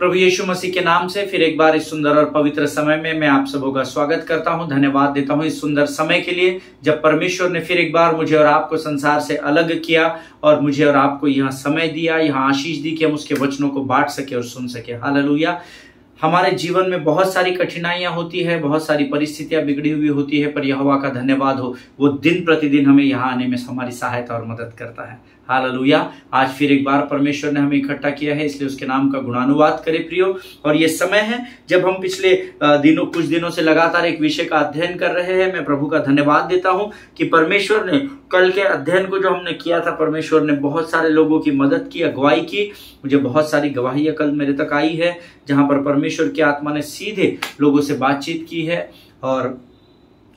प्रभु यीशु मसीह के नाम से फिर एक बार इस सुंदर और पवित्र समय में मैं आप सबों का स्वागत करता हूं। धन्यवाद देता हूं इस सुंदर समय के लिए, जब परमेश्वर ने फिर एक बार मुझे और आपको संसार से अलग किया और मुझे और आपको यहाँ समय दिया, यहाँ आशीष दी कि हम उसके वचनों को बांट सके और सुन सके। हालेलुया। हमारे जीवन में बहुत सारी कठिनाइयां होती है, बहुत सारी परिस्थितियां बिगड़ी हुई होती है, पर यहोवा का धन्यवाद हो, वो दिन प्रतिदिन हमें यहाँ आने में हमारी सहायता और मदद करता है। हालेलुया। आज फिर एक बार परमेश्वर ने हमें इकट्ठा किया है, इसलिए उसके नाम का गुणानुवाद करें प्रियो। और ये समय है जब हम पिछले कुछ दिनों से लगातार एक विषय का अध्ययन कर रहे हैं। मैं प्रभु का धन्यवाद देता हूं कि परमेश्वर ने कल के अध्ययन को जो हमने किया था, परमेश्वर ने बहुत सारे लोगों की मदद की, अगुवाई की। मुझे बहुत सारी गवाहियां कल मेरे तक आई है, जहां पर परमेश्वर की आत्मा ने सीधे लोगों से बातचीत की है। और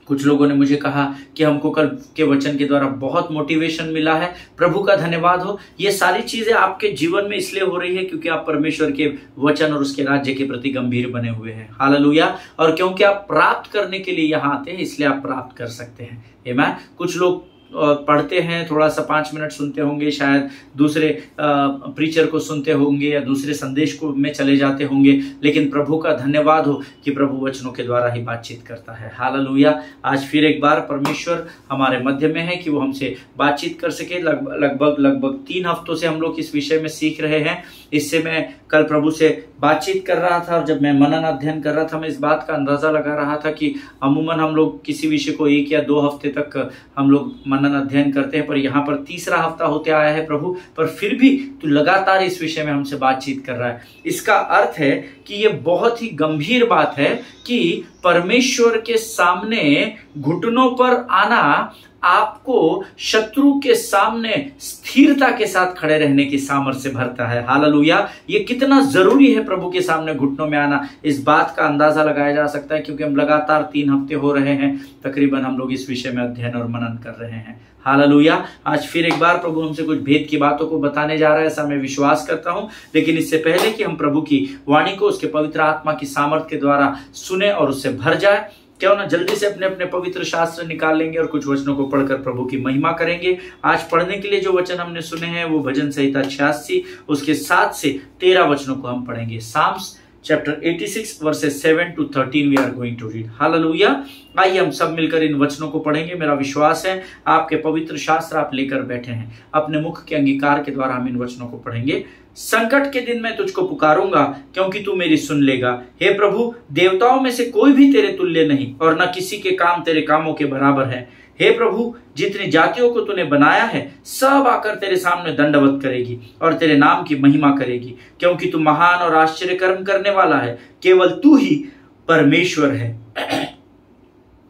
कुछ लोगों ने मुझे कहा कि हमको कल के वचन के द्वारा बहुत मोटिवेशन मिला है। प्रभु का धन्यवाद हो। ये सारी चीजें आपके जीवन में इसलिए हो रही है क्योंकि आप परमेश्वर के वचन और उसके राज्य के प्रति गंभीर बने हुए हैं। हालेलुया। और क्योंकि आप प्राप्त करने के लिए यहाँ आते हैं, इसलिए आप प्राप्त कर सकते हैं। आमीन। कुछ लोग पढ़ते हैं, थोड़ा सा 5 मिनट सुनते होंगे, शायद दूसरे प्रीचर को सुनते होंगे या दूसरे संदेश को में चले जाते होंगे, लेकिन प्रभु का धन्यवाद हो कि प्रभु वचनों के द्वारा ही बातचीत करता है। हालेलुया। आज फिर एक बार परमेश्वर हमारे मध्य में है कि वो हमसे बातचीत कर सके। लगभग 3 हफ्तों से हम लोग इस विषय में सीख रहे हैं। इससे मैं कल प्रभु से बातचीत कर रहा था और जब मैं मनन अध्ययन कर रहा था, मैं इस बात का अंदाजा लगा रहा था कि अमूमन हम लोग किसी विषय को 1 या 2 हफ्ते तक हम लोग मनन अध्ययन करते हैं, पर यहाँ पर 3रा हफ्ता होते आया है प्रभु, पर फिर भी तू लगातार इस विषय में हमसे बातचीत कर रहा है। इसका अर्थ है कि ये बहुत ही गंभीर बात है कि परमेश्वर के सामने घुटनों पर आना आपको शत्रु के सामने स्थिरता के साथ खड़े रहने की सामर्थ्य से भरता है। हालेलुया। ये कितना जरूरी है प्रभु के सामने घुटनों में आना, इस बात का अंदाजा लगाया जा सकता है क्योंकि हम लगातार 3 हफ्ते हो रहे हैं तकरीबन हम लोग इस विषय में अध्ययन और मनन कर रहे हैं। हालेलुया। आज फिर एक बार प्रभु हमसे कुछ भेद की बातों को बताने जा रहा है, ऐसा मैं विश्वास करता हूं। लेकिन इससे पहले कि हम प्रभु की वाणी को उसके पवित्र आत्मा की सामर्थ्य के द्वारा सुने और उससे भर जाए, क्यों ना जल्दी से अपने अपने पवित्र शास्त्र निकाल लेंगे और कुछ वचनों को पढ़कर प्रभु की महिमा करेंगे। आज पढ़ने के लिए जो वचन हमने सुने हैं वो भजन संहिता 86 उसके 7 से 13 वचनों को हम पढ़ेंगे। Psalms chapter 86 verses 7 to 13 we are going to read. Hallelujah. आइए हम सब मिलकर इन वचनों को पढ़ेंगे। मेरा विश्वास है आपके पवित्र शास्त्र आप लेकर बैठे हैं, अपने मुख के अंगीकार के द्वारा हम इन वचनों को पढ़ेंगे। संकट के दिन मैं तुझको पुकारूंगा क्योंकि तू मेरी सुन लेगा। हे प्रभु, देवताओं में से कोई भी तेरे तुल्य नहीं और न किसी के काम तेरे कामों के बराबर है। हे प्रभु, जितनी जातियों को तूने बनाया है सब आकर तेरे सामने दंडवत करेगी और तेरे नाम की महिमा करेगी, क्योंकि तू महान और आश्चर्य कर्म करने वाला है। केवल तू ही परमेश्वर है।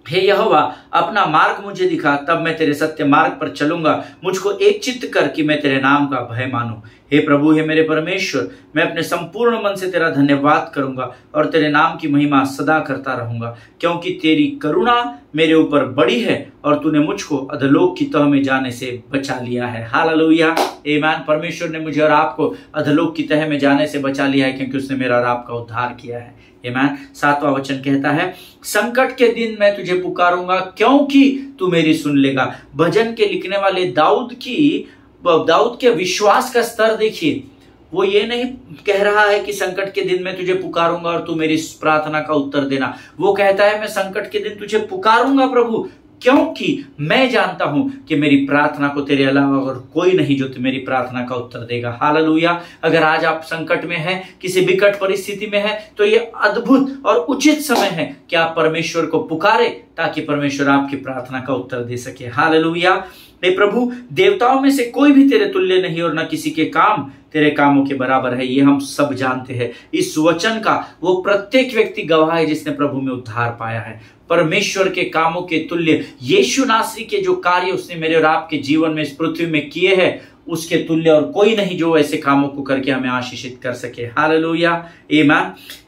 हे यहोवा, अपना मार्ग मुझे दिखा, तब मैं तेरे सत्य मार्ग पर चलूंगा। मुझको एक चित्त कर कि मैं तेरे नाम का भय मानूं। हे प्रभु, हे मेरे परमेश्वर, मैं अपने संपूर्ण मन से तेरा धन्यवाद करूंगा और तेरे नाम की महिमा सदा करता रहूंगा, क्योंकि तेरी करुणा मेरे ऊपर बड़ी है और तूने मुझको अधोलोक की तह में जाने से बचा लिया है। हालेलुया। आमीन। परमेश्वर ने मुझे और आपको अधोलोक की तह में जाने से बचा लिया है क्योंकि उसने मेरा और आपका उद्धार किया है। आमीन। 7वां वचन कहता है, संकट के दिन मैं तुझे पुकारूंगा क्योंकि तू मेरी सुन लेगा। भजन के लिखने वाले दाऊद के विश्वास का स्तर देखिए। वो ये नहीं कह रहा है कि संकट के दिन मैं तुझे पुकारूंगा और तू मेरी प्रार्थना का उत्तर देना। वो कहता है मैं संकट के दिन तुझे पुकारूंगा प्रभु, क्योंकि मैं जानता हूं कि मेरी प्रार्थना को तेरे अलावा और कोई नहीं जो मेरी प्रार्थना का उत्तर देगा। हालेलुया। अगर आज आप संकट में हैं, किसी विकट परिस्थिति में हैं, तो ये अद्भुत और उचित समय है कि आप परमेश्वर को पुकारे ताकि परमेश्वर आपकी प्रार्थना का उत्तर दे सके। हालेलुया। हे प्रभु, देवताओं में से कोई भी तेरे तुल्य नहीं और न किसी के काम तेरे कामों के बराबर है। ये हम सब जानते हैं। इस वचन का वो प्रत्येक व्यक्ति गवाह है जिसने प्रभु में उद्धार पाया है। परमेश्वर के कामों के तुल्य यीशु नासरी के जो कार्य उसने मेरे और आपके जीवन में इस पृथ्वी में किए हैं, उसके तुल्य और कोई नहीं जो ऐसे कामों को करके हमें आशीषित कर सके। हालेलुया। आमीन।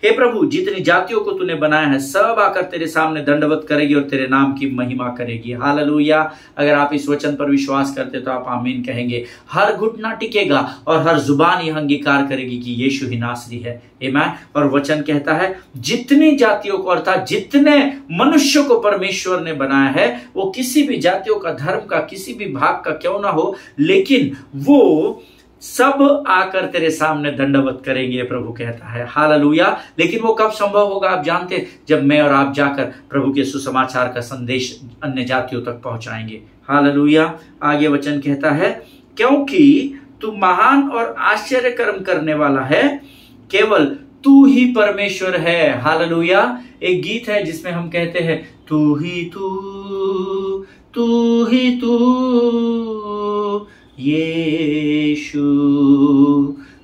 हे प्रभु, जितनी जातियों को तूने बनाया है सब आकर तेरे सामने दंडवत करेगी और तेरे नाम की महिमा करेगी। हालेलुया। अगर आप इस वचन पर विश्वास करते तो आप आमीन कहेंगे। हर घुटना टिकेगा और हर जुबान यह अंगीकार करेगी कि यीशु ही नासरी है। आमीन। और वचन कहता है जितनी जातियों को अर्थात जितने मनुष्यों को परमेश्वर ने बनाया है, वो किसी भी जातियों का, धर्म का, किसी भी भाग का क्यों ना हो, लेकिन वो सब आकर तेरे सामने दंडवत करेंगे, प्रभु कहता है। हालेलुया। लेकिन वो कब संभव होगा आप जानते हैं, जब मैं और आप जाकर प्रभु के सुसमाचार का संदेश अन्य जातियों तक पहुंचाएंगे। हालेलुया। आगे वचन कहता है, क्योंकि तू महान और आश्चर्य कर्म करने वाला है, केवल तू ही परमेश्वर है। हालेलुया। एक गीत है जिसमें हम कहते हैं, तू ही तू, तू ही तू यीशु,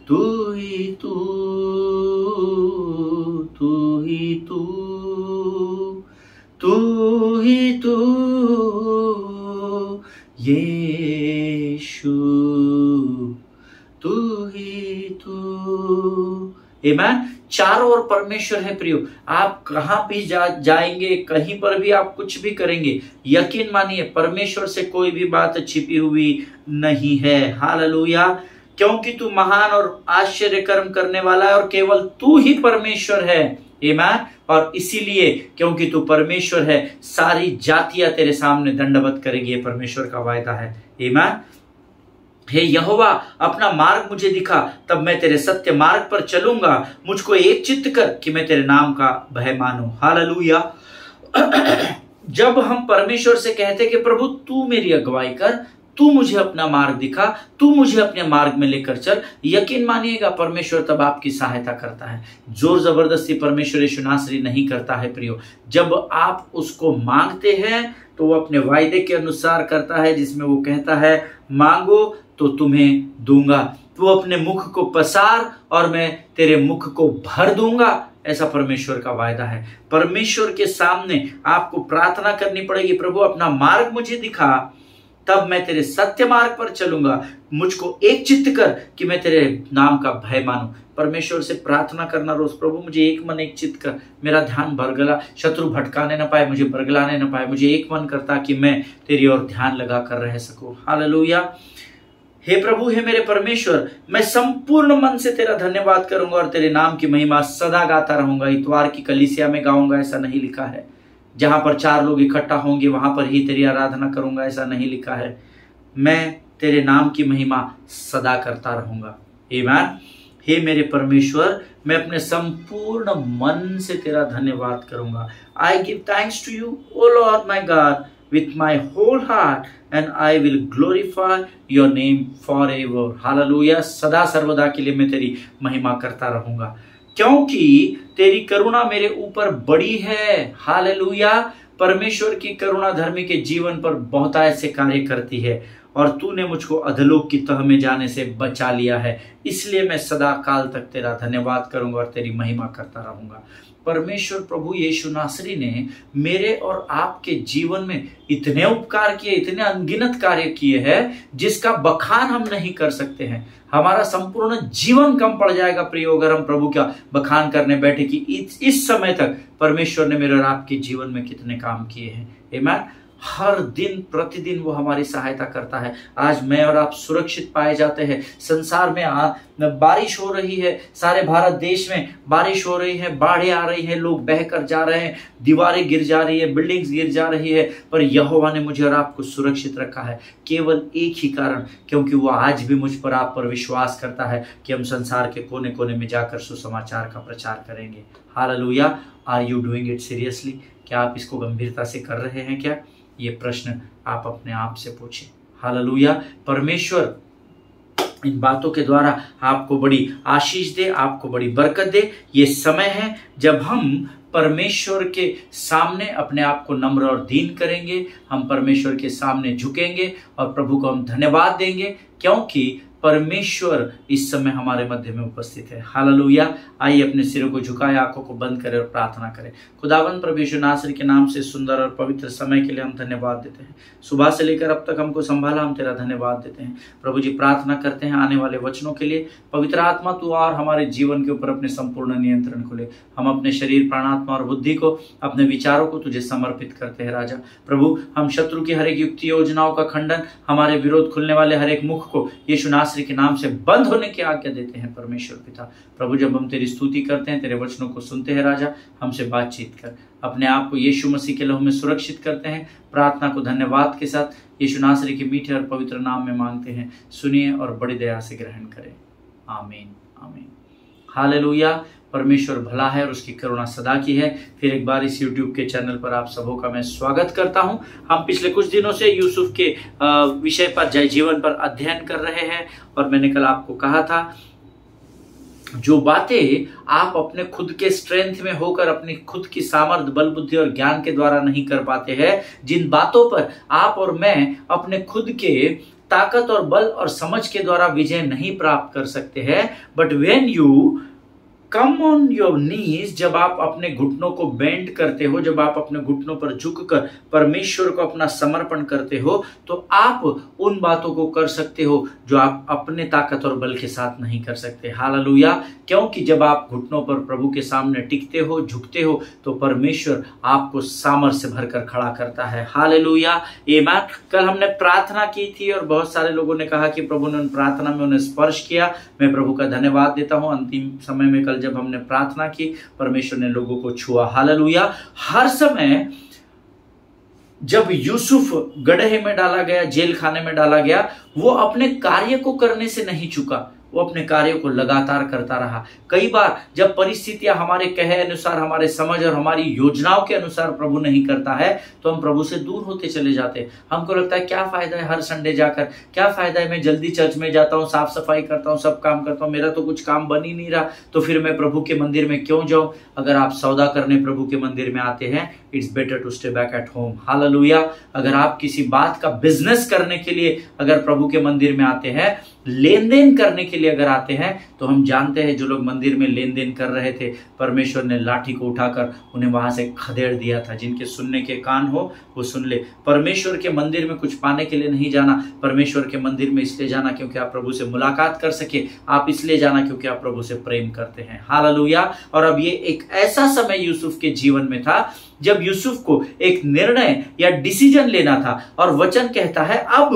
तू ही तू, तू ही तू, तू ही तू यीशु, तू ही तू। आमीन। चारों ओर परमेश्वर है प्रियो। आप कहां भी जाएंगे, कहीं पर भी आप कुछ भी करेंगे, यकीन मानिए परमेश्वर से कोई भी बात छिपी हुई नहीं है। हालेलुया। क्योंकि तू महान और आश्चर्य कर्म करने वाला है और केवल तू ही परमेश्वर है। आमीन। और इसीलिए क्योंकि तू परमेश्वर है, सारी जातियां तेरे सामने दंडवत करेगी, ये परमेश्वर का वायदा है। आमीन। हे यहोवा, अपना मार्ग मुझे दिखा, तब मैं तेरे सत्य मार्ग पर चलूंगा। मुझको एक चित्त कर कि मैं तेरे नाम का भय मानूं। हालेलुया। जब हम परमेश्वर से कहते कि प्रभु तू मेरी अगुवाई कर, तू मुझे अपना मार्ग दिखा, तू मुझे अपने मार्ग में लेकर चल, यकीन मानिएगा परमेश्वर तब आपकी सहायता करता है। जोर जबरदस्ती परमेश्वर यीशु नासरी नहीं करता है प्रियो। जब आप उसको मांगते हैं तो वो अपने वायदे के अनुसार करता है, जिसमें वो कहता है, मांगो तो तुम्हें दूंगा, तू अपने मुख को पसार और मैं तेरे मुख को भर दूंगा। ऐसा परमेश्वर का वायदा है। परमेश्वर के सामने आपको प्रार्थना करनी पड़ेगी, प्रभु अपना मार्ग मुझे दिखा, तब मैं तेरे सत्य मार्ग पर चलूंगा। मुझको एक चित्त कर कि मैं तेरे नाम का भय मानूं। परमेश्वर से प्रार्थना करना रोज, प्रभु मुझे एक मन एक चित्त कर, मेरा ध्यान बरगला, शत्रु भटकाने न पाए, मुझे बरगलाने न पाए, मुझे एक मन करता कि मैं तेरी ओर ध्यान लगा कर रह सकूं। हालेलुया। हे प्रभु, हे मेरे परमेश्वर, मैं संपूर्ण मन से तेरा धन्यवाद करूंगा और तेरे नाम की महिमा सदा गाता रहूंगा। इतवार की कलीसिया में गाऊंगा ऐसा नहीं लिखा है, जहां पर 4 लोग इकट्ठा होंगे वहां पर ही तेरी आराधना करूंगा ऐसा नहीं लिखा है। मैं तेरे नाम की महिमा सदा करता रहूंगा। आमीन। हे मेरे परमेश्वर, मैं अपने संपूर्ण मन से तेरा धन्यवाद करूंगा। I give thanks to you O Lord my God with my whole heart and I will glorify your name forever. Hallelujah. सदा सर्वदा के लिए मैं तेरी महिमा करता रहूंगा, क्योंकि तेरी करुणा मेरे ऊपर बड़ी है। हालेलुया। परमेश्वर की करुणा धर्मी के जीवन पर बहुतायत से कार्य करती है और तूने मुझको अधलोक की तह में जाने से बचा लिया है, इसलिए मैं सदा काल तक तेरा धन्यवाद करूंगा और तेरी महिमा करता रहूंगा। परमेश्वर प्रभु यीशु नासरी ने मेरे और आपके जीवन में इतने उपकार किए, इतने अनगिनत कार्य किए हैं जिसका बखान हम नहीं कर सकते हैं। हमारा संपूर्ण जीवन कम पड़ जाएगा प्रियो अगर हम प्रभु का बखान करने बैठे कि इस समय तक परमेश्वर ने मेरे और आपके जीवन में कितने काम किए हैं। आमीन। हर दिन प्रतिदिन वो हमारी सहायता करता है। आज मैं और आप सुरक्षित पाए जाते हैं। संसार में बारिश हो रही है, सारे भारत देश में बारिश हो रही है, बाढ़ें आ रही है, लोग बहकर जा रहे हैं, दीवारें गिर जा रही है, बिल्डिंग्स गिर जा रही है, पर यहोवा ने मुझे और आपको सुरक्षित रखा है केवल एक ही कारण, क्योंकि वो आज भी मुझ पर आप पर विश्वास करता है कि हम संसार के कोने कोने में जाकर सुसमाचार का प्रचार करेंगे। Hallelujah. Are you doing it seriously? क्या आप इसको गंभीरता से कर रहे हैं क्या? ये प्रश्न आप अपने आप से पूछें। हालेलुया। परमेश्वर इन बातों के द्वारा आपको बड़ी आशीष दे, आपको बड़ी बरकत दे। ये समय है जब हम परमेश्वर के सामने अपने आप को नम्र और दीन करेंगे, हम परमेश्वर के सामने झुकेंगे और प्रभु को हम धन्यवाद देंगे, क्योंकि परमेश्वर इस समय हमारे मध्य में उपस्थित है। हालेलुया। आइए अपने सिरों को झुकाए, आंखों को बंद करें और प्रार्थना करें। खुदावंद प्रभु यीशु नासरी के नाम से सुंदर और पवित्र समय के लिए हम धन्यवाद देते हैं। सुबह से लेकर अब तक हमको संभाला, हम तेरा धन्यवाद देते हैं। प्रभु जी प्रार्थना करते हैं आने वाले वचनों के लिए। पवित्र आत्मा तू और हमारे जीवन के ऊपर अपने संपूर्ण नियंत्रण को ले। हम अपने शरीर, प्राणात्मा और बुद्धि को, अपने विचारों को तुझे समर्पित करते हैं राजा। प्रभु हम शत्रु की हर एक युक्ति योजनाओं का खंडन, हमारे विरोध खुलने वाले हर एक मुख को यीशु नासरी नासरी के नाम से बंद होने की आज्ञा देते हैं परमेश्वर पिता। प्रभु जब हम तेरी स्तुति करते हैं, तेरे वचनों को सुनते हैं राजा, हमसे बातचीत कर। अपने आप को यीशु मसीह के लहू में सुरक्षित करते हैं। प्रार्थना को धन्यवाद के साथ यीशु नासरी के मीठे और पवित्र नाम में मांगते हैं, सुनिए और बड़ी दया से ग्रहण करें। आमीन आमीन। हालेलुया। परमेश्वर भला है और उसकी करुणा सदा की है। फिर एक बार इस YouTube के चैनल पर आप सबों का मैं स्वागत करता हूं। हम पिछले कुछ दिनों से यूसुफ के विषय पर, जय जीवन पर अध्ययन कर रहे हैं और मैंने कल आपको कहा था, जो बातें आप अपने खुद के स्ट्रेंथ में होकर अपनी खुद की सामर्थ्य, बल, बुद्धि और ज्ञान के द्वारा नहीं कर पाते हैं, जिन बातों पर आप और मैं अपने खुद के ताकत और बल और समझ के द्वारा विजय नहीं प्राप्त कर सकते हैं, but when you come on your knees, जब आप अपने घुटनों को बेंड करते हो, जब आप अपने घुटनों पर झुककर परमेश्वर को अपना समर्पण करते हो, तो आप उन बातों को कर सकते हो जो आप अपने ताकत और बल के साथ नहीं कर सकते। हालेलुया। क्योंकि जब आप घुटनों पर प्रभु के सामने टिकते हो, झुकते हो, तो परमेश्वर आपको सामर्थ्य से भरकर खड़ा करता है। हालेलुया। आमीन। कल हमने प्रार्थना की थी और बहुत सारे लोगों ने कहा कि प्रभु ने प्रार्थना में उन्हें स्पर्श किया। मैं प्रभु का धन्यवाद देता हूं। अंतिम समय में कल जब हमने प्रार्थना की, परमेश्वर ने लोगों को छुआ। हालेलुया। हर समय जब यूसुफ गड्ढे में डाला गया, जेल खाने में डाला गया, वो अपने कार्य को करने से नहीं चूका, वो अपने कार्यों को लगातार करता रहा। कई बार जब परिस्थितियां हमारे कहे अनुसार, हमारे समझ और हमारी योजनाओं के अनुसार प्रभु नहीं करता है, तो हम प्रभु से दूर होते चले जाते हैं। हमको लगता है क्या फायदा है हर संडे जाकर, क्या फायदा है मैं जल्दी चर्च में जाता हूँ, साफ सफाई करता हूँ, सब काम करता हूँ, मेरा तो कुछ काम बन ही नहीं रहा, तो फिर मैं प्रभु के मंदिर में क्यों जाऊं। अगर आप सौदा करने प्रभु के मंदिर में आते हैं, it's better to stay back at home. Hallelujah. अगर आप किसी बात का बिजनेस करने के लिए अगर प्रभु के मंदिर में आते हैं, लेन देन करने के लिए अगर आते हैं, तो हम जानते हैं जो लोग मंदिर में लेन देन कर रहे थे, परमेश्वर ने लाठी को उठाकर उन्हें वहां से खदेड़ दिया था। जिनके सुनने के कान हो वो सुन ले। परमेश्वर के मंदिर में कुछ पाने के लिए नहीं जाना, परमेश्वर के मंदिर में इसलिए जाना क्योंकि आप प्रभु से मुलाकात कर सके, आप इसलिए जाना क्योंकि आप प्रभु से प्रेम करते हैं। हालेलुया। और अब ये एक ऐसा समय यूसुफ के जीवन में था जब यूसुफ को एक निर्णय या डिसीजन लेना था, और वचन कहता है अब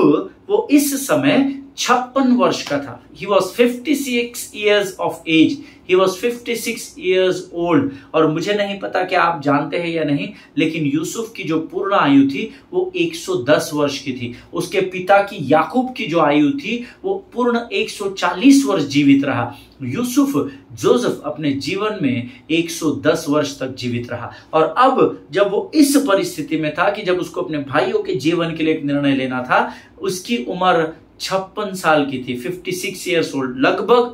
वो इस समय 56 वर्ष का था। He was 56 years of age. He was 56 years old. और मुझे नहीं पता कि आप जानते हैं या नहीं, लेकिन यूसुफ की जो पूर्ण आयु थी वो 110 वर्ष की थी। उसके पिता की याकूब की जो आयु थी वो पूर्ण 140 वर्ष जीवित रहा। जोसेफ अपने जीवन में 110 वर्ष तक जीवित रहा। और अब जब वो इस परिस्थिति में था कि जब उसको अपने भाइयों के जीवन के लिए एक निर्णय लेना था, उसकी उम्र 56 साल की थी, 56 ईयर्स ओल्ड।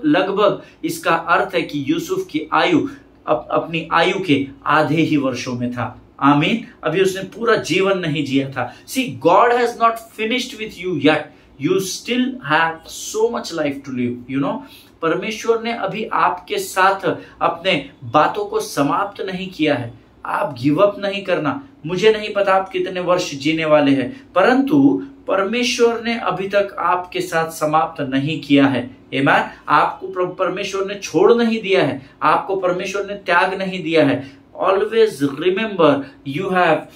लगभग इसका अर्थ है कि यूसुफ की आयु अपनी आयु के आधे ही वर्षों में था। आमीन। अभी उसने पूरा जीवन नहीं जिया था। See, God has not finished with you yet, you still have so much life to live, you know. परमेश्वर ने अभी आपके साथ अपने बातों को समाप्त नहीं किया है। आप गिव अप नहीं करना। मुझे नहीं पता आप कितने वर्ष जीने वाले हैं, परंतु परमेश्वर ने अभी तक आपके साथ समाप्त नहीं किया है। आमीन। आपको परमेश्वर ने छोड़ नहीं दिया है, आपको परमेश्वर ने त्याग नहीं दिया है। Always remember you have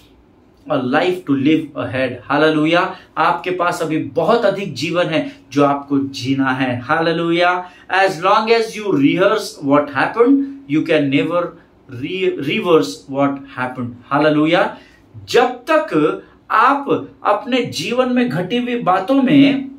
a life to live ahead. Hallelujah. आपके पास अभी बहुत अधिक जीवन है जो आपको जीना है। Hallelujah. As long as you rehearse what happened, you can never reverse what happened. Hallelujah. जब तक आप अपने जीवन में घटी हुई बातों में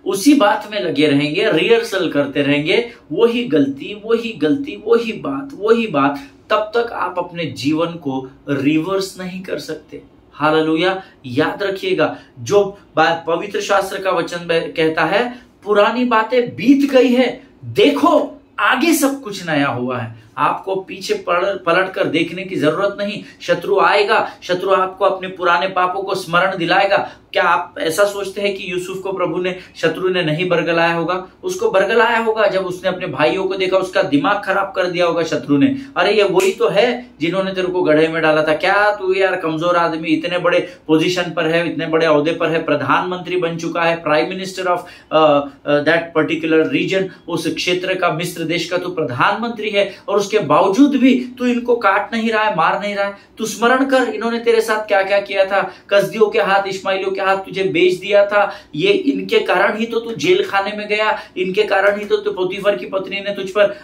उसी बात में लगे रहेंगे, रिहर्सल करते रहेंगे, वही गलती, वही बात, तब तक आप अपने जीवन को रिवर्स नहीं कर सकते। हालेलुया। याद रखिएगा, जो बात पवित्र शास्त्र का वचन कहता है, पुरानी बातें बीत गई है, देखो आगे सब कुछ नया हुआ है। आपको पीछे पलट कर देखने की जरूरत नहीं। शत्रु आएगा, शत्रु आपको अपने पुराने पापों को स्मरण दिलाएगा। क्या आप ऐसा सोचते हैं कि यूसुफ को शत्रु ने नहीं बरगलाया होगा? उसको बरगलाया होगा। जब उसने अपने भाइयों को देखा, उसका दिमाग खराब कर दिया होगा शत्रु ने। अरे ये वही तो है जिन्होंने तेरे को गड्ढे में डाला था। क्या तू यार कमजोर आदमी, इतने बड़े पोजीशन पर है, इतने बड़े ओहदे पर है, प्रधानमंत्री बन चुका है, prime minister of that particular region, उस क्षेत्र का मिस्र देश का तू प्रधानमंत्री है और उसके बावजूद भी तू इनको काट नहीं रहा है, मार नहीं रहा है। तू स्मरण कर इन्होंने तेरे साथ क्या क्या किया था। कसदियों के हाथ, इश्माइलियों के हाथ तुझे बेच दिया था। ये इनके कारण ही तो तू जेल खाने में गया, इनके कारण ही तो पोतीफर की पत्नी ने तुझ पर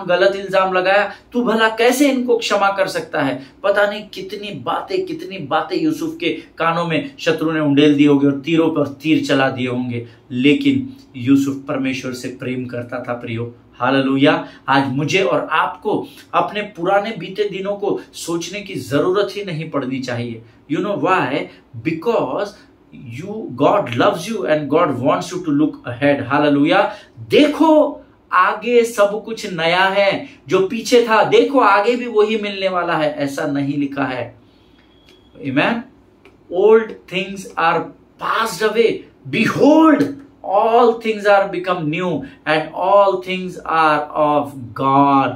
गलत इल्जाम लगाया। तू भला कैसे इनको क्षमा कर सकता है। पता नहीं कितनी बातें यूसुफ के कानों में शत्रु ने उंडेल दी होगी और तीरों पर तीर चला दिए होंगे, लेकिन यूसुफ परमेश्वर से प्रेम करता था। प्रियो, हालेलुया। आज मुझे और आपको अपने पुराने बीते दिनों को सोचने की जरूरत ही नहीं पड़नी चाहिए। You know why? Because God loves you and God wants you to look ahead. Hallelujah. देखो आगे सब कुछ नया है, जो पीछे था देखो आगे भी वही मिलने वाला है, ऐसा नहीं लिखा है। Amen. Old things are passed away, behold all things are become new and all things are of God.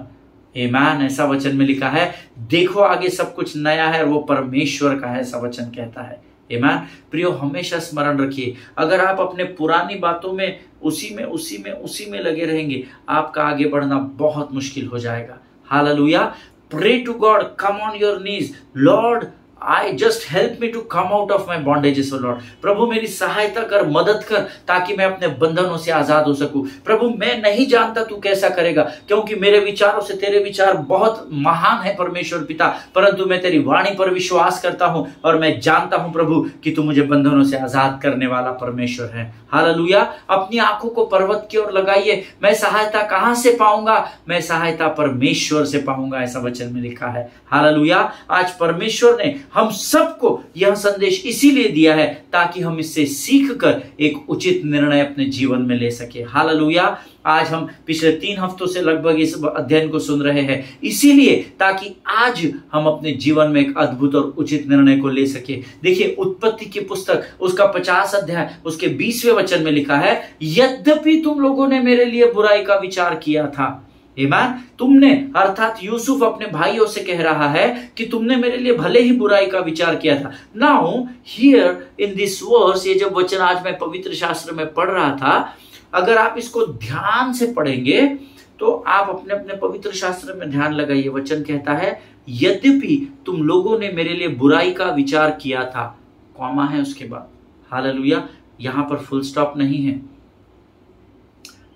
Amen. ऐसा वचन में लिखा है। देखो आगे सब कुछ नया है और वो परमेश्वर का है, ऐसा वचन कहता है। Amen. प्रियो, हमेशा स्मरण रखिए, अगर आप अपने पुरानी बातों में उसी में लगे रहेंगे, आपका आगे बढ़ना बहुत मुश्किल हो जाएगा। Hallelujah. Pray to God, come on your knees, Lord, I just help me to come out of my bondages, O Lord. प्रभु मेरी सहायता कर, मदद कर, ताकि मैं अपने बंधनों से आजाद हो सकूं। प्रभु मैं नहीं जानता तू कैसा करेगा, क्योंकि मेरे विचारों से तेरे विचार बहुत महान है परमेश्वर पिता, परंतु मैं तेरी वाणी पर विश्वास करता हूं और मैं जानता हूं प्रभु कि तू मुझे बंधनों से आजाद करने वाला परमेश्वर है। हालेलुया। अपनी आंखों को पर्वत की ओर लगाइए। मैं सहायता कहां से पाऊंगा? मैं सहायता परमेश्वर से पाऊंगा, ऐसा वचन में लिखा है। हालेलुया। आज परमेश्वर ने हम सबको यह संदेश इसीलिए दिया है ताकि हम इससे सीख कर एक उचित निर्णय अपने जीवन में ले सके। हालेलुया। आज हम पिछले 3 हफ्तों से लगभग इस अध्ययन को सुन रहे हैं, इसीलिए ताकि आज हम अपने जीवन में एक अद्भुत और उचित निर्णय को ले सके। देखिए उत्पत्ति की पुस्तक उसका 50 अध्याय उसके 20वें वचन में लिखा है, यद्यपि तुम लोगों ने मेरे लिए बुराई का विचार किया था। आमीन। तुमने, अर्थात यूसुफ अपने भाइयों से कह रहा है कि तुमने मेरे लिए भले ही बुराई का विचार किया था। Now here in this verse, ये जब वचन आज मैं पवित्र शास्त्र में पढ़ रहा था, अगर आप इसको ध्यान से पढ़ेंगे तो आप अपने अपने पवित्र शास्त्र में ध्यान लगाइए। वचन कहता है यद्यपि तुम लोगों ने मेरे लिए बुराई का विचार किया था, कॉमा है उसके बाद। हालेलुया। यहां पर फुल स्टॉप नहीं है।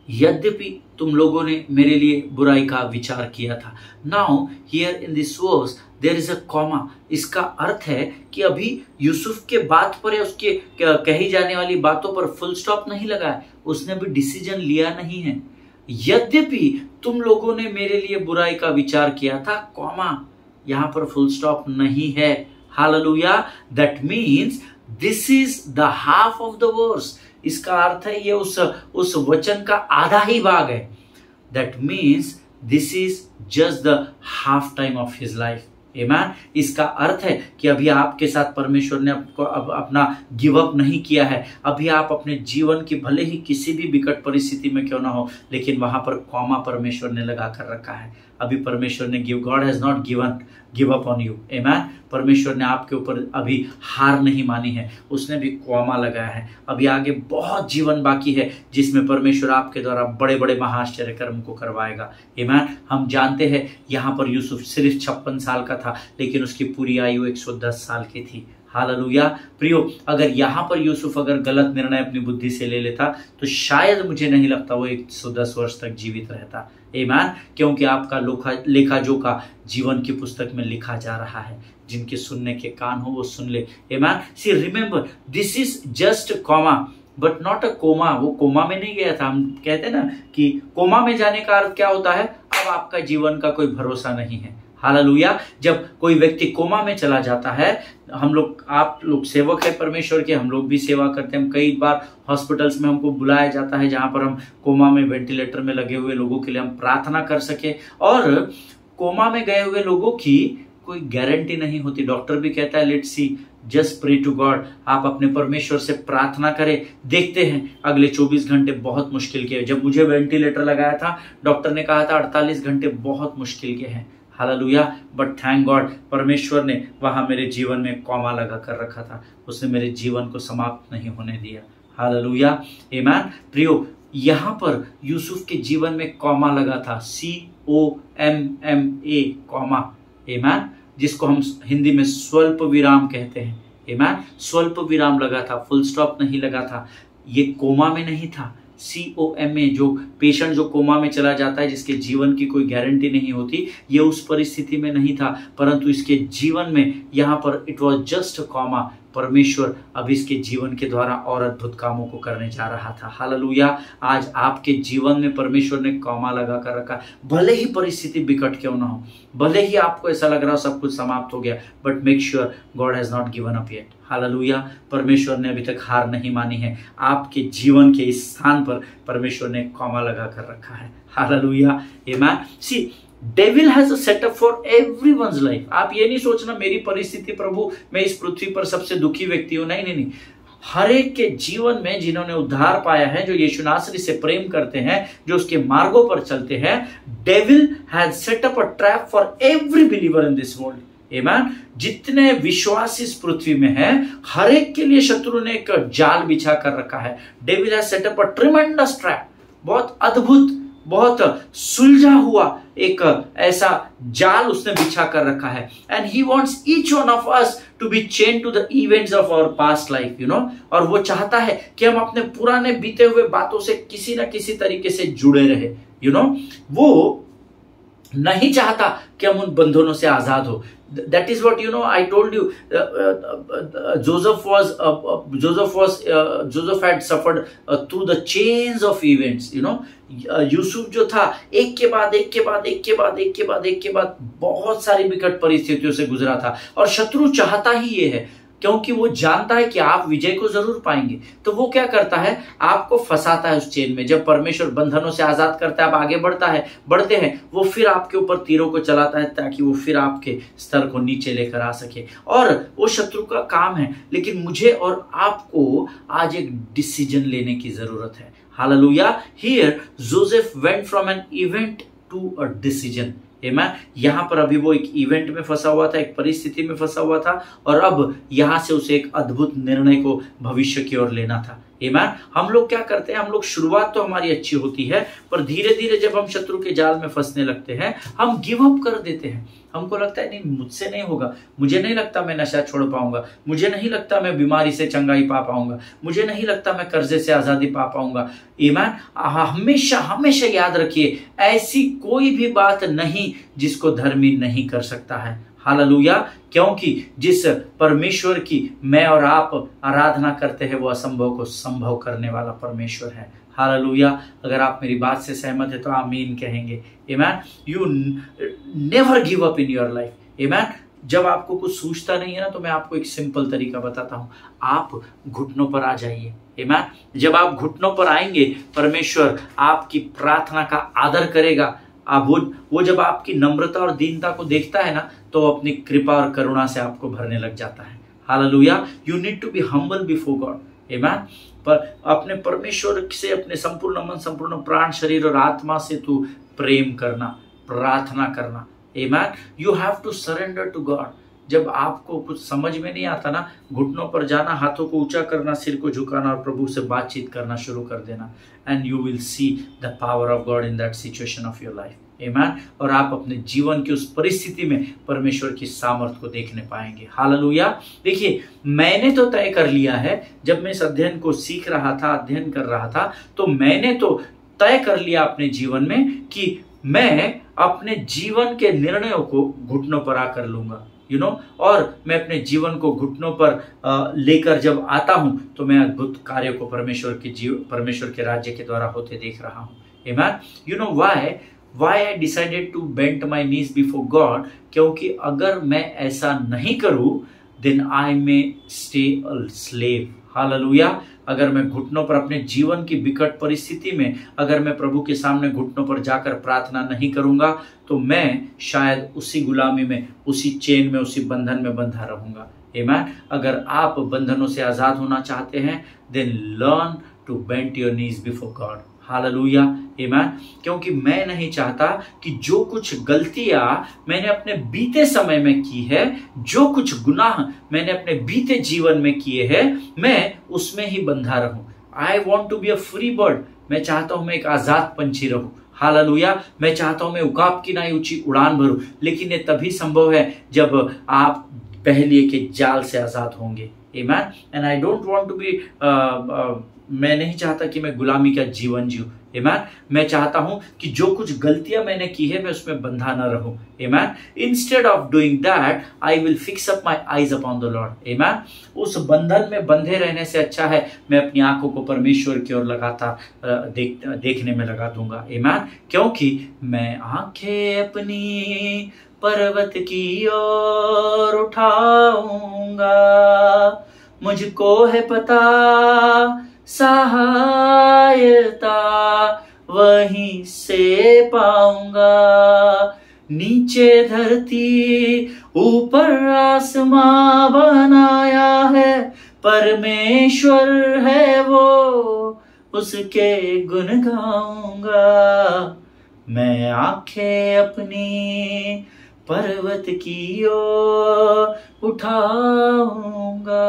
यद्यपि तुम लोगों ने मेरे लिए बुराई का विचार किया था। Now here in this verse there is a comma. इसका अर्थ है कि अभी यूसुफ के बात पर या उसके कही जाने वाली बातों पर फुल स्टॉप नहीं लगा है, उसने भी डिसीजन लिया नहीं है। यद्यपि तुम लोगों ने मेरे लिए बुराई का विचार किया था, कॉमा, यहां पर फुल स्टॉप नहीं है। Hallelujah. That means this is the half of the verse. इसका अर्थ है ये उस वचन का आधा ही भाग है। That means this is just the half time of his life. आमीन। इसका अर्थ है कि अभी आपके साथ परमेश्वर ने आपको अपना गिव अप नहीं किया है। अभी आप अपने जीवन की भले ही किसी भी विकट परिस्थिति में क्यों ना हो, लेकिन वहां पर कॉमा परमेश्वर ने लगा कर रखा है। अभी परमेश्वर ने God has not give up on you. आमीन। परमेश्वर ने आपके ऊपर अभी हार नहीं मानी है, उसने भी कॉमा लगाया है। अभी आगे बहुत जीवन बाकी है जिसमें परमेश्वर आपके द्वारा बड़े बड़े महाआश्चर्य कर्म को करवाएगा। आमीन। हम जानते हैं यहाँ पर यूसुफ सिर्फ 56 साल का था, लेकिन उसकी पूरी आयु 110 साल की थी। हालेलुया। प्रियो, अगर यहाँ पर यूसुफ अगर गलत निर्णय अपनी बुद्धि से ले लेता तो शायद मुझे नहीं लगता वो 110 वर्ष तक जीवित रहता। आमीन। क्योंकि आपका लेखा जोखा जीवन की पुस्तक में लिखा जा रहा है। जिनके सुनने के कान हो वो सुन ले। Amen. See remember this is just comma but not a coma. वो कोमा में नहीं गया था। हम कहते हैं ना कि कोमा में जाने का अर्थ क्या होता है, अब आपका जीवन का कोई भरोसा नहीं है। हालेलुया। जब कोई व्यक्ति कोमा में चला जाता है, हम लोग, आप लोग सेवक है परमेश्वर के, हम लोग भी सेवा करते हैं। हम कई बार हॉस्पिटल्स में हमको बुलाया जाता है जहां पर हम कोमा में वेंटिलेटर में लगे हुए लोगों के लिए हम प्रार्थना कर सके। और कोमा में गए हुए लोगों की कोई गारंटी नहीं होती। डॉक्टर भी कहता है let's see, just pray to God. आप अपने परमेश्वर से प्रार्थना करें, देखते हैं अगले 24 घंटे बहुत मुश्किल के। जब मुझे वेंटिलेटर लगाया था, डॉक्टर ने कहा था 48 घंटे बहुत मुश्किल के हैं। हालेलुया। बट थैंक गॉड, परमेश्वर ने वहां मेरे जीवन में कॉमा लगा कर रखा था। उसने मेरे जीवन को समाप्त नहीं होने दिया। हालेलुया। आमीन। प्रियो, यहां पर यूसुफ के जीवन में कॉमा लगा था, COMMA कॉमा, आमेन, जिसको हम हिंदी में स्वल्प विराम कहते हैं, आमेन। स्वल्प विराम लगा था, फुल स्टॉप नहीं लगा था, ये कोमा में नहीं था। COMA, जो पेशेंट जो कोमा में चला जाता है, जिसके जीवन की कोई गारंटी नहीं होती, ये उस परिस्थिति में नहीं था, परंतु इसके जीवन में यहाँ पर इट वॉज जस्ट कॉमा। परमेश्वर अब इसके जीवन के द्वारा और अद्भुत कामों को करने जा रहा था। हालेलुया। आज आपके जीवन में परमेश्वर ने कॉमा लगा कर रखा। भले ही परिस्थिति विकट क्यों ना हो, भले ही आपको ऐसा लग रहा हो सब कुछ समाप्त हो गया, but make sure God has not given up yet. Hallelujah. परमेश्वर ने अभी तक हार नहीं मानी है। आपके जीवन के इस स्थान पर परमेश्वर ने कॉमा लगा कर रखा है। Hallelujah, amen. See, devil has a setup for everyone's life. आप ये नहीं सोचना मेरी परिस्थिति प्रभु, मैं इस पृथ्वी पर सबसे दुखी व्यक्ति हूं, नहीं नहीं नहीं। हर एक के जीवन में जिन्होंने उद्धार पाया है, जो यीशु नासरी से प्रेम करते हैं, जो उसके मार्गों पर चलते हैं, devil has set up a trap for every believer in this world. Amen. जितने विश्वासी इस पृथ्वी में हैं, हर एक के लिए शत्रु ने एक जाल बिछा कर रखा है। Devil has set up a tremendous trap, बहुत अद्भुत, बहुत सुलझा हुआ एक ऐसा जाल उसने बिछा कर रखा है। And he wants each one of us to be chain to the events of our past life, you know. और वो चाहता है कि हम अपने पुराने बीते हुए बातों से किसी ना किसी तरीके से जुड़े रहे, यू नो। वो नहीं चाहता कि हम उन बंधनों से आजाद हो। That is what, you know, I told you, Joseph had suffered through the chains of events, you know. Yusuf जो था, एक के बाद एक के बाद एक के बाद एक के बाद एक के बाद बहुत सारी विकट परिस्थितियों से गुजरा था। और शत्रु चाहता ही ये है, क्योंकि वो जानता है कि आप विजय को जरूर पाएंगे, तो वो क्या करता है, आपको फंसाता है उस चेन में। जब परमेश्वर बंधनों से आजाद करता है, आप आगे बढ़ते हैं, वो फिर आपके ऊपर तीरों को चलाता है, ताकि वो फिर आपके स्तर को नीचे लेकर आ सके। और वो शत्रु का काम है। लेकिन मुझे और आपको आज एक डिसीजन लेने की जरूरत है। Hallelujah. Here Joseph went from an event to a decision. यहां पर अभी वो एक इवेंट में फंसा हुआ था, एक परिस्थिति में फंसा हुआ था, और अब यहां से उसे एक अद्भुत निर्णय को भविष्य की ओर लेना था। आमीन। हम लोग क्या करते हैं, हम लोग शुरुआत तो हमारी अच्छी होती है, पर धीरे धीरे जब हम शत्रु के जाल में फंसने लगते हैं, हम गिव अप कर देते हैं। हमको लगता है नहीं, मुझसे नहीं होगा, मुझे नहीं लगता मैं नशा छोड़ पाऊंगा, मुझे नहीं लगता मैं बीमारी से चंगाई पा पाऊंगा, मुझे नहीं लगता मैं कर्जे से आजादी पा पाऊंगा। आमीन। हमेशा हमेशा याद रखिए, ऐसी कोई भी बात नहीं जिसको धर्मी नहीं कर सकता है। हालेलुया। क्योंकि जिस परमेश्वर की मैं और आप आराधना करते हैं, वो असंभव को संभव करने वाला परमेश्वर है। हालेलुया। अगर आप मेरी बात से सहमत है तो आमीन कहेंगे। आमीन। You never give up in your life. आमीन। जब आपको कुछ सूझता नहीं है ना, तो मैं आपको एक सिंपल तरीका बताता हूं, आप घुटनों पर आ जाइए। आमीन। जब आप घुटनों पर आएंगे, परमेश्वर आपकी प्रार्थना का आदर करेगा। वो जब आपकी नम्रता और दीनता को देखता है ना, तो अपनी कृपा और करुणा से आपको भरने लग जाता है। Hallelujah. You need to be humble before God. Amen. पर अपने परमेश्वर से अपने संपूर्ण मन, संपूर्ण प्राण, शरीर और आत्मा से तू प्रेम करना, प्रार्थना करना। Amen. You have to surrender to God. जब आपको कुछ समझ में नहीं आता ना, घुटनों पर जाना, हाथों को ऊंचा करना, सिर को झुकाना और प्रभु से बातचीत करना शुरू कर देना, and you will see the power of God in that situation of your life. आमीन। और आप अपने जीवन की उस परिस्थिति में परमेश्वर की सामर्थ को देखने पाएंगे। हालेलुया। देखिए, मैंने तो तय कर लिया है, जब मैं इस अध्ययन को सीख रहा था, अध्ययन कर रहा था, तो मैंने तो तय कर लिया अपने जीवन में कि मैं अपने जीवन के निर्णयों को घुटनों पर आकर लूंगा, यू नो। और मैं अपने जीवन को घुटनों पर लेकर जब आता हूं, तो मैं अद्भुत कार्यों को परमेश्वर के राज्य के द्वारा होते देख रहा हूं। आमीन। You no why I decided to bend my knees before God? क्योंकि अगर मैं ऐसा नहीं करूं, then I may stay a slave. Hallelujah. अगर मैं घुटनों पर अपने जीवन की विकट परिस्थिति में, अगर मैं प्रभु के सामने घुटनों पर जाकर प्रार्थना नहीं करूंगा, तो मैं शायद उसी गुलामी में, उसी चेन में, उसी बंधन में बंधा रहूंगा। आमीन। अगर आप बंधनों से आजाद होना चाहते हैं, then learn to bend your knees before God. Hallelujah. आमीन। क्योंकि मैं नहीं चाहता कि जो कुछ गलतियां मैंने अपने बीते समय में की है, जो कुछ गुनाह मैंने अपने बीते जीवन में किए हैं, मैं उसमें ही बंधा रहूं। I want to be a free bird. मैं चाहता हूं मैं एक आजाद पंछी रहूं। हालेलुया। मैं चाहता हूं मैं उकाब की नाई ऊंची उड़ान भरूं, लेकिन ये तभी संभव है जब आप बहेलिए के जाल से आजाद होंगे। Amen. And I don't want to be, मैं नहीं चाहता कि मैं गुलामी का जीवन जीऊं। आमीन। मैं चाहता हूं कि जो कुछ गलतियां मैंने की है मैं उसमें बंधा न रहूं। आमीन। Instead of doing that I will fix up my eyes upon the Lord. आमीन। उस बंधन में बंधे रहने से अच्छा है मैं अपनी आंखों को परमेश्वर की ओर लगातार देखने में लगा दूंगा। आमीन। क्योंकि मैं आंखें अपनी पर्वत की ओर उठाऊंगा, मुझको है पता सहायता वहीं से पाऊंगा। नीचे धरती ऊपर आसमां बनाया है, परमेश्वर है वो, उसके गुण गाऊंगा। मैं आंखें अपनी पर्वत की ओर उठाऊंगा।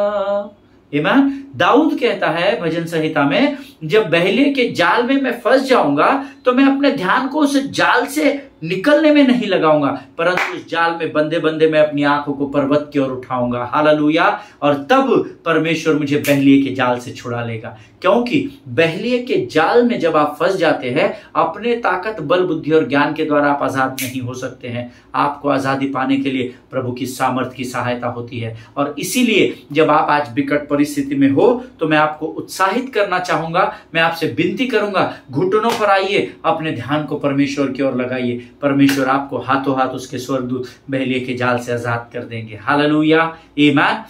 आमीन। दाऊद कहता है भजन संहिता में, जब बहेलिए के जाल में मैं फंस जाऊंगा तो मैं अपने ध्यान को उस जाल से निकलने में नहीं लगाऊंगा, परंतु उस जाल में बंधे बंधे मैं अपनी आंखों को पर्वत की ओर उठाऊंगा। हालेलुया। और तब परमेश्वर मुझे बहेलिए के जाल से छुड़ा लेगा, क्योंकि बहेलिए के जाल में जब आप फंस जाते हैं, अपने ताकत, बल, बुद्धि और ज्ञान के द्वारा आप आजाद नहीं हो सकते हैं। आपको आजादी पाने के लिए प्रभु की सामर्थ की सहायता होती है। और इसीलिए जब आप आज विकट परिस्थिति में हो तो मैं आपको उत्साहित करना चाहूंगा, मैं आपसे विनती करूंगा, घुटनों पर आइए, अपने ध्यान को परमेश्वर की ओर लगाइए। परमेश्वर आपको हाथों हाथ उसके स्वर्गदूत बहेलिए के जाल से आजाद कर देंगे। हालेलुया। आमीन।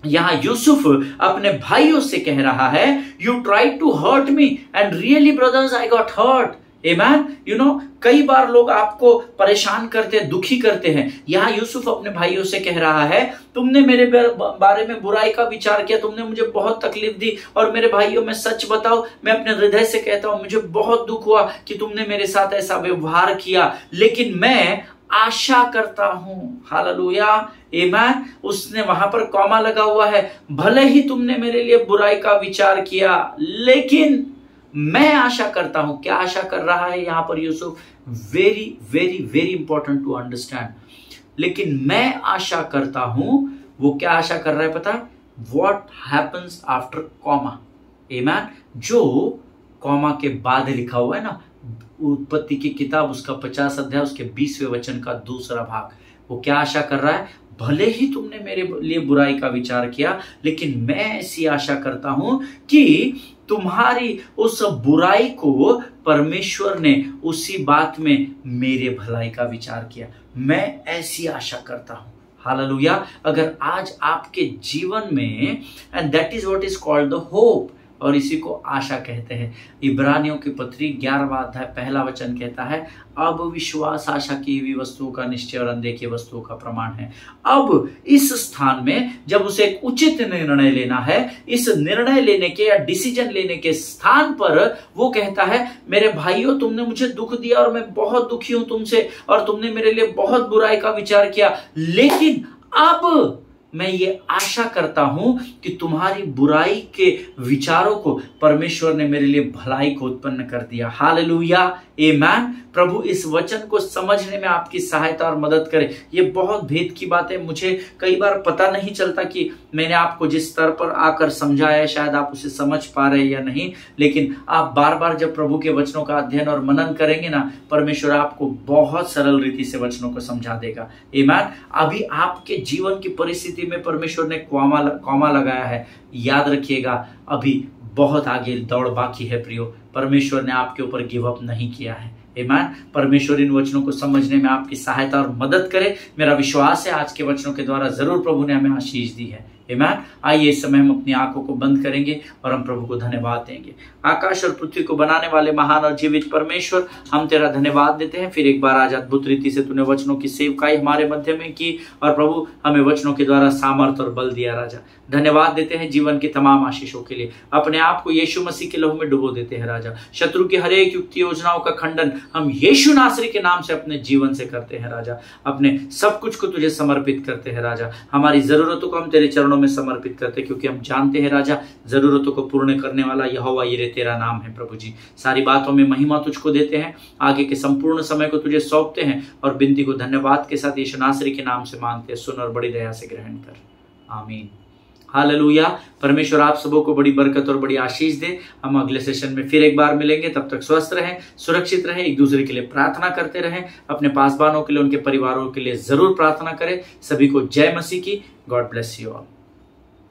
यहां यूसुफ अपने भाइयों से कह रहा है, you try to hurt me and really brothers I got hurt. Amen. You know, कई बार लोग आपको परेशान करते हैं, दुखी करते हैं। यहां यूसुफ अपने भाइयों से कह रहा है, तुमने मेरे बारे में बुराई का विचार किया, तुमने मुझे बहुत तकलीफ दी। और मेरे भाइयों, मैं सच बताऊं, मैं अपने हृदय से कहता हूं, मुझे बहुत दुख हुआ कि तुमने मेरे साथ ऐसा व्यवहार किया, लेकिन मैं आशा करता हूं। हालेलुया। आमीन। उसने वहां पर कॉमा लगा हुआ है, भले ही तुमने मेरे लिए बुराई का विचार किया, लेकिन मैं आशा करता हूं। क्या आशा कर रहा है यहां पर Yusuf? Very very very important to understand. लेकिन मैं आशा करता हूं, वो क्या आशा कर रहा है पता है? What happens after comma. आमीन। जो कॉमा के बाद लिखा हुआ है ना, उत्पत्ति की किताब उसका 50 अध्याय उसके 20वें वचन का दूसरा भाग, वो क्या आशा कर रहा है? भले ही तुमने मेरे लिए बुराई का विचार किया, लेकिन मैं ऐसी आशा करता हूं कि तुम्हारी उस बुराई को परमेश्वर ने उसी बात में मेरे भलाई का विचार किया। मैं ऐसी आशा करता हूं। हालेलुया। अगर आज आपके जीवन में, and that is what is called the hope, और इसी को आशा कहते हैं। इब्रानियों की पत्री 11वां अध्याय 1 वचन कहता है, अब विश्वास आशा की हुई वस्तुओं का निश्चय और अनदेखी वस्तुओं का प्रमाण है। अब इस स्थान में जब उसे एक उचित निर्णय लेना है, इस निर्णय लेने के या डिसीजन लेने के स्थान पर वो कहता है, मेरे भाइयों, तुमने मुझे दुख दिया और मैं बहुत दुखी हूं तुमसे, और तुमने मेरे लिए बहुत बुराई का विचार किया, लेकिन अब मैं ये आशा करता हूं कि तुम्हारी बुराई के विचारों को परमेश्वर ने मेरे लिए भलाई को उत्पन्न कर दिया। हालेलुया। आमीन। प्रभु इस वचन को समझने में आपकी सहायता और मदद करे। ये बहुत भेद की बात है। मुझे कई बार पता नहीं चलता कि मैंने आपको जिस स्तर पर आकर समझाया है, शायद आप उसे समझ पा रहे हैं या नहीं, लेकिन आप बार बार जब प्रभु के वचनों का अध्ययन और मनन करेंगे ना, परमेश्वर आपको बहुत सरल रीति से वचनों को समझा देगा। आमीन। अभी आपके जीवन की परिस्थिति में परमेश्वर ने कॉमा लगाया है, याद रखिएगा, अभी बहुत आगे दौड़ बाकी है प्रियो। परमेश्वर ने आपके ऊपर गिव अप नहीं किया है। आमीन। परमेश्वर इन वचनों को समझने में आपकी सहायता और मदद करे। मेरा विश्वास है आज के वचनों के द्वारा जरूर प्रभु ने हमें आशीष दी है। आमीन। आइए इस समय हम अपनी आंखों को बंद करेंगे और हम प्रभु को धन्यवाद देंगे। आकाश और पृथ्वी को बनाने वाले महान और जीवित परमेश्वर, हम तेरा धन्यवाद देते हैं। फिर एक बार आज अद्भुत रीति से तूने वचनों की सेवकाई हमारे मध्य में की, और प्रभु हमें वचनों के द्वारा सामर्थ और बल दिया। राजा, धन्यवाद देते हैं जीवन की तमाम आशीषों के लिए। अपने आप को यीशु मसीह के लहू में डुबो देते हैं। राजा, शत्रु की हर एक युक्ति योजनाओं का खंडन हम यीशु नासरी के नाम से अपने जीवन से करते हैं। राजा, अपने सब कुछ को तुझे समर्पित करते हैं। राजा, हमारी जरूरतों को हम तेरे चरणों चरणों में समर्पित करते, क्योंकि हम जानते हैं राजा जरूरतों को पूर्ण करने वाला यहोवा यिरे तेरा नाम है। प्रभु जी सारी बातों में महिमा तुझको देते हैं, आगे के संपूर्ण समय को तुझे सौंपते हैं और बिनती को धन्यवाद के साथ यीशु नासरी के नाम से मांगते हैं। सुन और बड़ी दया से ग्रहण कर, आमीन। हालेलुया। परमेश्वर आप सबों को बड़ी बरकत और बड़ी आशीष दे। हम अगले सेशन में फिर एक बार मिलेंगे, तब तक स्वस्थ रहें, सुरक्षित रहें, एक दूसरे के लिए प्रार्थना करते रहें, अपने पासबानों के लिए, उनके परिवारों के लिए जरूर प्रार्थना करें। सभी को जय मसीह की। God bless you all.